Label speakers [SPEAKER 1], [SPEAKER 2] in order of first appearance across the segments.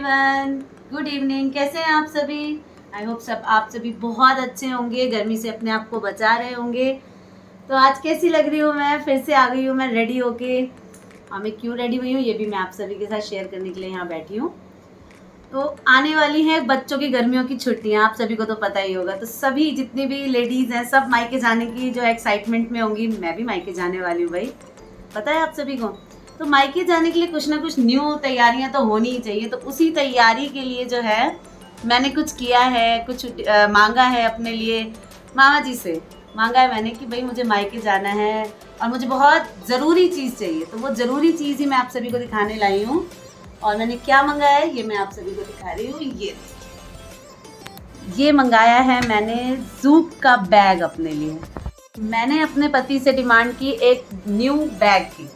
[SPEAKER 1] Everyone, good evening. कैसे हैं आप सभी? आई होप आप सभी बहुत अच्छे होंगे, गर्मी से अपने आप को बचा रहे होंगे। तो आज कैसी लग रही हूँ मैं? फिर से आ गई हूँ मैं रेडी होके। मैं क्यों रेडी हुई हूँ ये भी मैं आप सभी के साथ शेयर करने के लिए यहाँ बैठी हूँ। तो आने वाली है बच्चों की गर्मियों की छुट्टियाँ, आप सभी को तो पता ही होगा। तो सभी जितनी भी लेडीज़ हैं सब मायके जाने की जो एक्साइटमेंट में होंगी। मैं भी मायके जाने वाली हूँ भाई, पता है आप सभी को। तो मायके जाने के लिए कुछ ना कुछ न्यू तैयारियां तो होनी ही चाहिए। तो उसी तैयारी के लिए जो है मैंने कुछ किया है, कुछ मांगा है अपने लिए। मामा जी से मांगा है मैंने कि भाई मुझे मायके जाना है और मुझे बहुत ज़रूरी चीज़ चाहिए। तो वो ज़रूरी चीज़ ही मैं आप सभी को दिखाने लाई हूँ। और मैंने क्या मंगाया है ये मैं आप सभी को दिखा रही हूँ। ये मंगाया है मैंने ज़ूक का बैग अपने लिए। मैंने अपने पति से डिमांड की एक न्यू बैग की।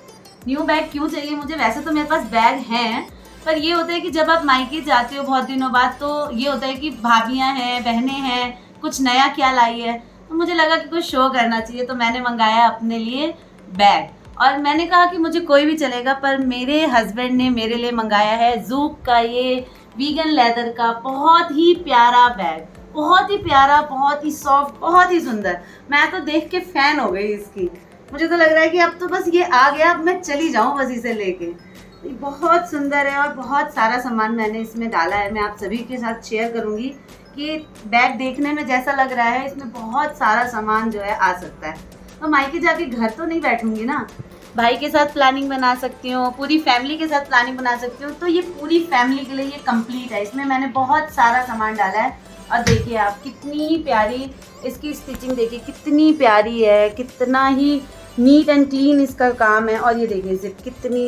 [SPEAKER 1] न्यू बैग क्यों चाहिए मुझे? वैसे तो मेरे पास बैग हैं, पर ये होता है कि जब आप मायके जाते हो बहुत दिनों बाद तो ये होता है कि भाभियाँ हैं, बहनें हैं, कुछ नया क्या लाई है। तो मुझे लगा कि कुछ शो करना चाहिए, तो मैंने मंगाया अपने लिए बैग। और मैंने कहा कि मुझे कोई भी चलेगा, पर मेरे हस्बैंड ने मेरे लिए मंगाया है ज़ूक का ये वीगन लेदर का बहुत ही प्यारा बैग। बहुत ही प्यारा, बहुत ही सॉफ्ट, बहुत ही सुंदर। मैं तो देख के फ़ैन हो गई इसकी। मुझे तो लग रहा है कि अब तो बस ये आ गया, अब मैं चली जाऊँ बस इसे लेके। ये बहुत सुंदर है और बहुत सारा सामान मैंने इसमें डाला है। मैं आप सभी के साथ शेयर करूँगी कि बैग देखने में जैसा लग रहा है इसमें बहुत सारा सामान जो है आ सकता है। तो मायके जाके घर तो नहीं बैठूंगी ना, भाई के साथ प्लानिंग बना सकती हूँ, पूरी फैमिली के साथ प्लानिंग बना सकती हूँ। तो ये पूरी फैमिली के लिए ये कंप्लीट है। इसमें मैंने बहुत सारा सामान डाला है। और देखिए आप कितनी प्यारी इसकी स्टिचिंग, देखिए कितनी प्यारी है, कितना ही नीट एंड क्लीन इसका काम है। और ये देखिए जिप कितनी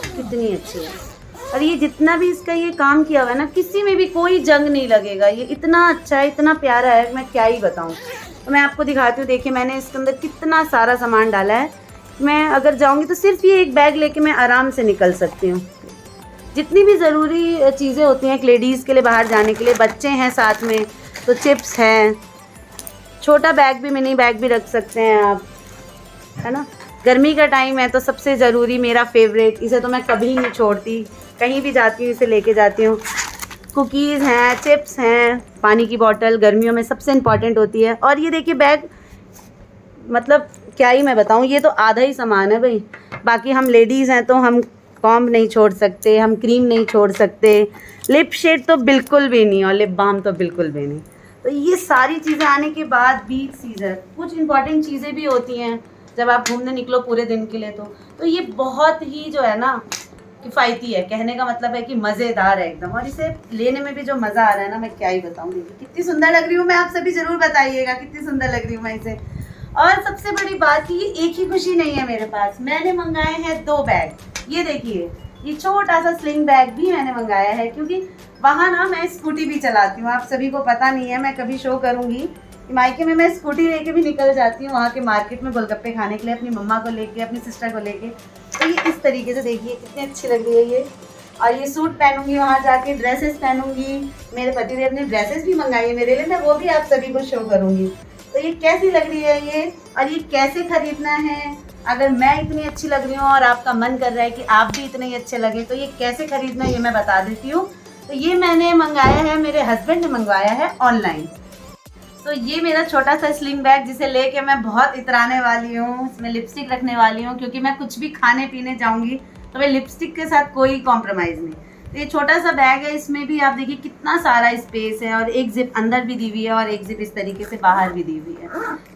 [SPEAKER 1] कितनी अच्छी है। और ये जितना भी इसका ये काम किया हुआ है ना, किसी में भी कोई जंग नहीं लगेगा। ये इतना अच्छा है, इतना प्यारा है, मैं क्या ही बताऊँ। तो मैं आपको दिखाती हूँ। देखिए मैंने इसके अंदर कितना सारा सामान डाला है। मैं अगर जाऊँगी तो सिर्फ ये एक बैग लेके मैं आराम से निकल सकती हूँ। जितनी भी ज़रूरी चीज़ें होती हैं एक लेडीज़ के लिए बाहर जाने के लिए, बच्चे हैं साथ में तो चिप्स हैं, छोटा बैग भी, मिनी बैग भी रख सकते हैं आप, है ना। गर्मी का टाइम है तो सबसे ज़रूरी मेरा फेवरेट, इसे तो मैं कभी नहीं छोड़ती, कहीं भी जाती हूँ इसे लेके जाती हूँ। कुकीज़ हैं, चिप्स हैं, पानी की बॉटल गर्मियों में सबसे इम्पॉर्टेंट होती है। और ये देखिए बैग, मतलब क्या ही मैं बताऊँ, ये तो आधा ही सामान है भाई। बाकी हम लेडीज़ हैं तो हम कॉम्ब नहीं छोड़ सकते, हम क्रीम नहीं छोड़ सकते, लिप शेड तो बिल्कुल भी नहीं, और लिप बाम तो बिल्कुल भी नहीं। तो ये सारी चीज़ें आने के बाद भी सीज़र, कुछ इंपॉर्टेंट चीज़ें भी होती हैं जब आप घूमने निकलो पूरे दिन के लिए। तो ये बहुत ही जो है ना किफ़ायती है। कहने का मतलब है कि मज़ेदार है एकदम। और इसे लेने में भी जो मज़ा आ रहा है ना, मैं क्या ही बताऊँ। देखिए कितनी सुंदर लग रही हूँ मैं, आप सभी ज़रूर बताइएगा कितनी सुंदर लग रही हूँ मैं इसे। और सबसे बड़ी बात कि ये एक ही खुशी नहीं है मेरे पास, मैंने मंगाए हैं 2 बैग। ये देखिए ये छोटा सा स्लिंग बैग भी मैंने मंगाया है, क्योंकि वहाँ ना मैं स्कूटी भी चलाती हूँ। आप सभी को पता नहीं है, मैं कभी शो करूँगी कि मायके में मैं स्कूटी लेके भी निकल जाती हूँ वहाँ के मार्केट में गोलगप्पे खाने के लिए, अपनी मम्मा को लेके, अपनी सिस्टर को लेके। तो ये इस तरीके से देखिए कितनी अच्छी लग रही है ये। और ये सूट पहनूंगी वहाँ जाके, ड्रेसेस पहनूंगी। मेरे पति ने अपनी ड्रेसेस भी मंगाई है मेरे लिए, मैं वो भी आप सभी को शो करूँगी। तो ये कैसी लग रही है ये, और ये कैसे खरीदना है। अगर मैं इतनी अच्छी लग रही हूँ और आपका मन कर रहा है कि आप भी इतने ही अच्छे लगे, तो ये कैसे खरीदना है ये मैं बता देती हूँ। तो ये मैंने मंगाया है, मेरे हस्बैंड ने मंगवाया है ऑनलाइन। तो ये मेरा छोटा सा स्लिंग बैग जिसे लेके मैं बहुत इतराने वाली हूँ। इसमें लिपस्टिक रखने वाली हूँ, क्योंकि मैं कुछ भी खाने पीने जाऊँगी तो मैं लिपस्टिक के साथ कोई कॉम्प्रोमाइज़ नहीं। तो ये छोटा सा बैग है, इसमें भी आप देखिए कितना सारा स्पेस है, और एक जिप अंदर भी दी हुई है और एक जिप इस तरीके से बाहर भी दी हुई है।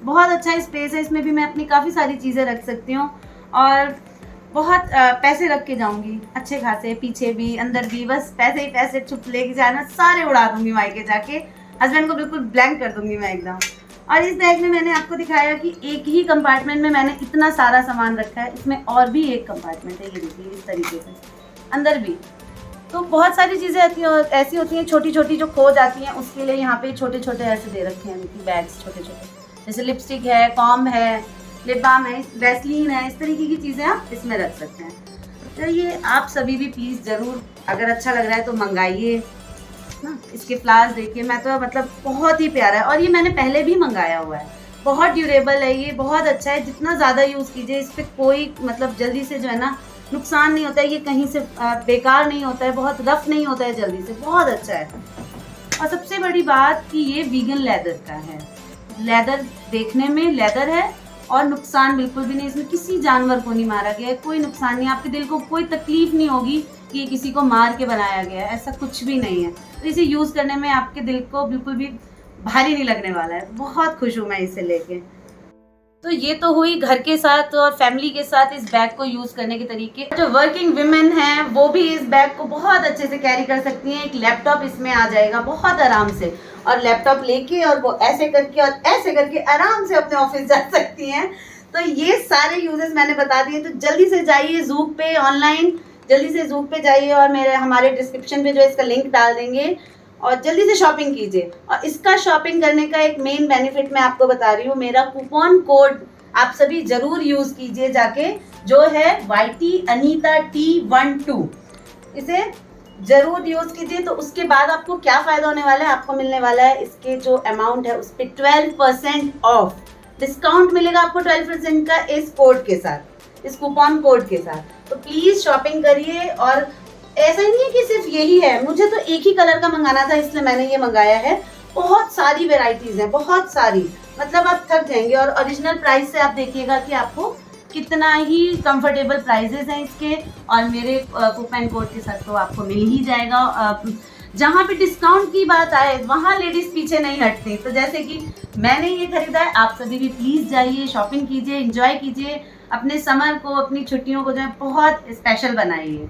[SPEAKER 1] बहुत अच्छा स्पेस है, इसमें भी मैं अपनी काफ़ी सारी चीज़ें रख सकती हूँ। और बहुत पैसे रख के जाऊँगी अच्छे खासे, पीछे भी अंदर भी, बस पैसे ही पैसे छुप लेके जाना, सारे उड़ा दूँगी मायके जाके। हस्बैंड को बिल्कुल ब्लैंक कर दूँगी मैं एकदम। और इस बैग में मैंने आपको दिखाया कि एक ही कंपार्टमेंट में मैंने इतना सारा सामान रखा है। इसमें और भी एक कंपार्टमेंट है, ये देखिए इस तरीके से अंदर भी। तो बहुत सारी चीज़ें ऐसी होती हैं छोटी छोटी जो खो जाती हैं, उसके लिए यहाँ पे छोटे छोटे ऐसे दे रखे हैं बैग्स, छोटे छोटे, जैसे लिपस्टिक है, कॉम्ब है, लिप बाम है, वैसलीन है, इस तरीके की चीज़ें आप इसमें रख सकते हैं। तो ये आप सभी भी प्लीज़ ज़रूर, अगर अच्छा लग रहा है तो मंगाइए ना। इसके फ्लावर्स देखिए, मैं तो मतलब बहुत ही प्यारा है। और ये मैंने पहले भी मंगाया हुआ है, बहुत ड्यूरेबल है ये, बहुत अच्छा है। जितना ज़्यादा यूज़ कीजिए इस पर कोई मतलब जल्दी से जो है ना नुकसान नहीं होता है, ये कहीं से बेकार नहीं होता है, बहुत रफ नहीं होता है जल्दी से, बहुत अच्छा है। और सबसे बड़ी बात कि ये वीगन लेदर का है, लेदर देखने में लेदर है और नुकसान बिल्कुल भी नहीं, इसमें किसी जानवर को नहीं मारा गया है, कोई नुकसान नहीं, आपके दिल को कोई तकलीफ नहीं होगी कि ये किसी को मार के बनाया गया है, ऐसा कुछ भी नहीं है। तो इसे यूज़ करने में आपके दिल को बिल्कुल भी भारी नहीं लगने वाला है। बहुत खुश हूँ मैं इसे लेके। तो ये तो हुई घर के साथ और फैमिली के साथ इस बैग को यूज़ करने के तरीके। जो वर्किंग विमेन हैं वो भी इस बैग को बहुत अच्छे से कैरी कर सकती हैं। एक लैपटॉप इसमें आ जाएगा बहुत आराम से, और लैपटॉप लेके और वो ऐसे करके और ऐसे करके आराम से अपने ऑफिस जा सकती हैं। तो ये सारे यूजेस मैंने बता दिए। तो जल्दी से जाइए ज़ूक पे ऑनलाइन, जल्दी से ज़ूक पे जाइए और हमारे डिस्क्रिप्शन पे जो इसका लिंक डाल देंगे और जल्दी से शॉपिंग कीजिए। और इसका शॉपिंग करने का एक मेन बेनिफिट मैं आपको बता रही हूँ, मेरा कूपन कोड आप सभी जरूर यूज कीजिए जाके, जो है YT अनीता T12। इसे जरूर यूज कीजिए। तो उसके बाद आपको क्या फायदा होने वाला है, आपको मिलने वाला है इसके जो अमाउंट है उस पर 12% ऑफ डिस्काउंट मिलेगा आपको 12% का इस कोड के साथ, इस कूपन कोड के साथ। तो प्लीज शॉपिंग करिए। और ऐसा नहीं है कि सिर्फ यही है, मुझे तो एक ही कलर का मंगाना था इसलिए मैंने ये मंगाया है। बहुत सारी वेराइटीज हैं, बहुत सारी, मतलब आप थक जाएंगे। और ओरिजिनल प्राइस से आप देखिएगा कि आपको कितना ही कंफर्टेबल प्राइजेस हैं इसके, और मेरे कूपन कोड के साथ तो आपको मिल ही जाएगा। जहाँ पे डिस्काउंट की बात आए वहाँ लेडीज पीछे नहीं हटती। तो जैसे कि मैंने ये खरीदा है, आप सभी भी प्लीज जाइए, शॉपिंग कीजिए, एंजॉय कीजिए, अपने समर को, अपनी छुट्टियों को जो है बहुत स्पेशल बनाइए।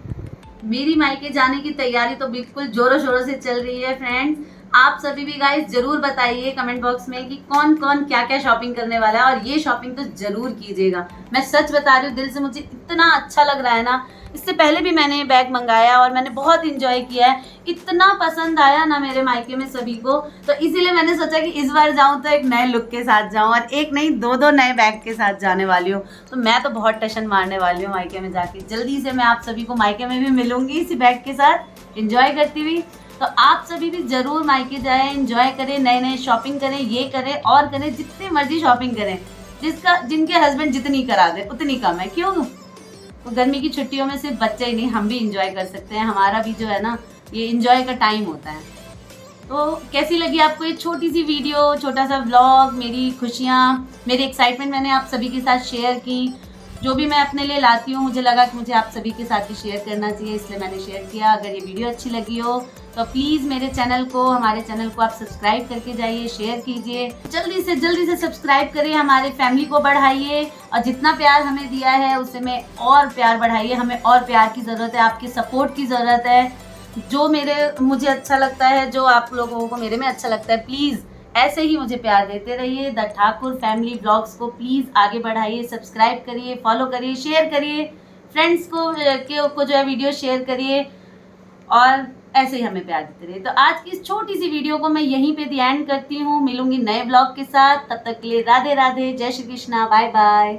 [SPEAKER 1] मेरी मायके जाने की तैयारी तो बिल्कुल जोरों शोरों से चल रही है फ्रेंड्स। आप सभी भी गाइस जरूर बताइए कमेंट बॉक्स में कि कौन कौन क्या क्या शॉपिंग करने वाला है, और ये शॉपिंग तो जरूर कीजिएगा। मैं सच बता रही हूँ, दिल से मुझे इतना अच्छा लग रहा है ना। इससे पहले भी मैंने ये बैग मंगाया और मैंने बहुत इंजॉय किया है, इतना पसंद आया ना मेरे मायके में सभी को। तो इसीलिए मैंने सोचा कि इस बार जाऊँ तो एक नए लुक के साथ जाऊँ, और एक नहीं दो नए बैग के साथ जाने वाली हूँ। तो मैं तो बहुत टशन मारने वाली हूँ मायके में जाके। जल्दी से मैं आप सभी को मायके में भी मिलूंगी इसी बैग के साथ एंजॉय करती हुई। तो आप सभी भी जरूर मायके जाएं, एंजॉय करें, नए नए शॉपिंग करें, ये करें और करें, जितनी मर्जी शॉपिंग करें। जिनके हस्बैंड जितनी करा दे उतनी कम है, क्यों? तो गर्मी की छुट्टियों में सिर्फ बच्चे ही नहीं, हम भी इंजॉय कर सकते हैं। हमारा भी जो है ना, ये इंजॉय का टाइम होता है। तो कैसी लगी आपको ये छोटी सी वीडियो, छोटा सा व्लॉग, मेरी खुशियाँ, मेरी एक्साइटमेंट मैंने आप सभी के साथ शेयर की। जो भी मैं अपने लिए लाती हूँ मुझे लगा कि मुझे आप सभी के साथ भी शेयर करना चाहिए, इसलिए मैंने शेयर किया। अगर ये वीडियो अच्छी लगी हो तो प्लीज़ मेरे चैनल को, हमारे चैनल को आप सब्सक्राइब करके जाइए, शेयर कीजिए। जल्दी से सब्सक्राइब करिए, हमारे फैमिली को बढ़ाइए, और जितना प्यार हमें दिया है उससे में और प्यार बढ़ाइए। हमें और प्यार की ज़रूरत है, आपकी सपोर्ट की ज़रूरत है। जो मुझे अच्छा लगता है, जो आप लोगों को मेरे में अच्छा लगता है, प्लीज़ ऐसे ही मुझे प्यार देते रहिए। द ठाकुर फैमिली ब्लॉग्स को प्लीज़ आगे बढ़ाइए, सब्सक्राइब करिए, फॉलो करिए, शेयर करिए, फ्रेंड्स को जो है वीडियो शेयर करिए, और ऐसे ही हमें प्यार देते रहिए। तो आज की इस छोटी सी वीडियो को मैं यहीं पे दी एंड करती हूँ। मिलूंगी नए ब्लॉग के साथ, तब तक के लिए राधे राधे, जय श्री कृष्णा, बाय बाय।